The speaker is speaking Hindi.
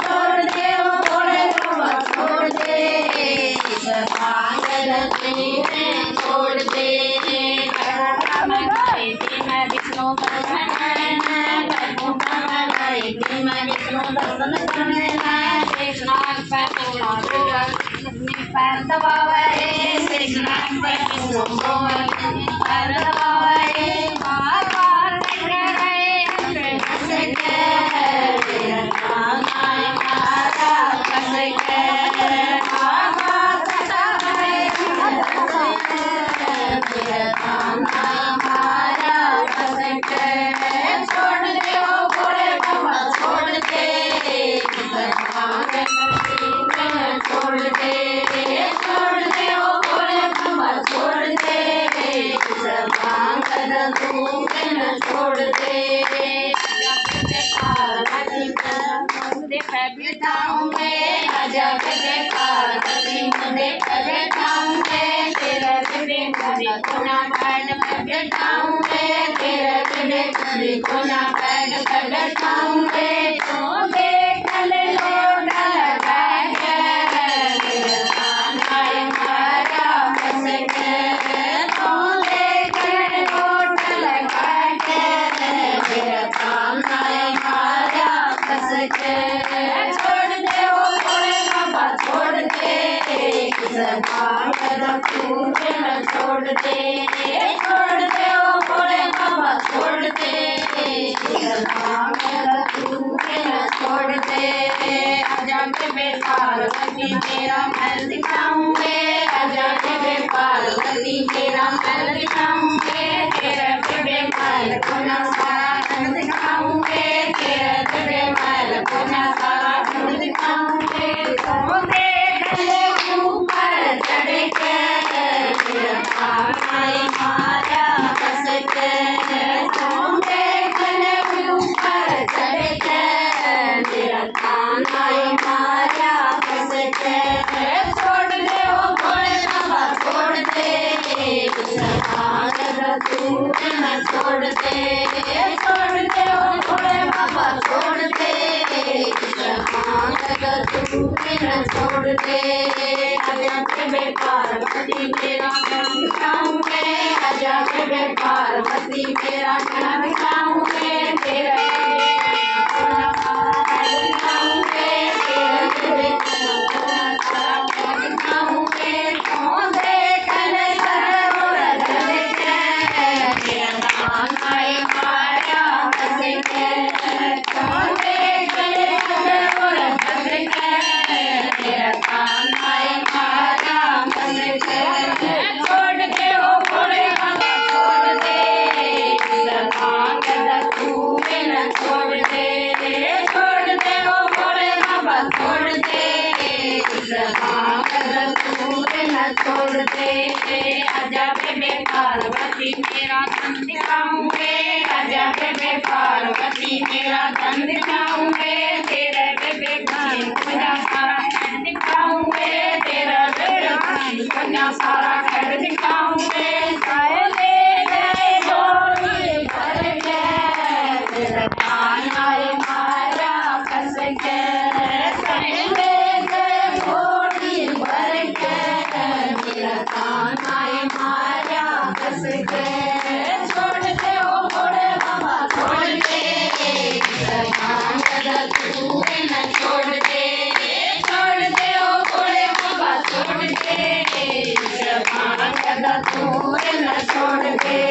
छोड़ दे ओ भोले बाबा छोड़ दे छोड़ दे विष्णु बिठाऊंगे आजा के पार्वती मुझे बिठाऊंगे तेरा मुझे कोना पैड पर बिठाऊंगे तेरा कोना पैड पर बिठाऊंगे तो देखल लोटा लगा के मारा बस के तो देखल लोटा लगा के मेरा काम मारा बस के छोड़ दे ओ भोले बाबा छोड़ दे छोड़ दे ओ भोले बाबा छोड़ दे छोड़ दे आजा के पार्वती तेरा महल दिखाऊंगे आजा के पार्वती तेरा महल दिखाऊंगे तेरा महल कोना सारा दिखाऊंगे तेरा महल कोना सारा दिखाऊंगे तो देखले ऊपर चढ़ के मारा बस के तो देखले ऊपर चढ़ के मेरा खाना मारा बस के छोड़ दे ओ भोले बाबा छोड़ दे छोड़ दे ओ भोले बाबा छोड़ दे छोड़ दे आजा के पार्वती तेरा नाम दिखाऊंगे आजा के पार्वती तेरा नाम दिखाऊंगे तेरा दिखाऊंगे दिखाऊंगे तो देखल सरोवर के मारा बस के तो देखल सरोवर के तेरा मारा बस के छोड़ दे ओ भोले बाबा छोड़ दे छोड़ दे ओ भोले बाबा छोड़ दे छोड़ दे आजा के पार्वती तेरा धन दिखाऊंगे आजा के पार्वती तेरा धन दिखाऊंगे तेरा पूजा सारा दिखाऊंगे तेरा पूजा सारा घर दिखाऊंगे मारा कस के मारा बस के छोड़ दे ओ भोले बाबा छोड़ दे छोड़ दे ओ भोले बाबा छोड़ दे छोड़ दे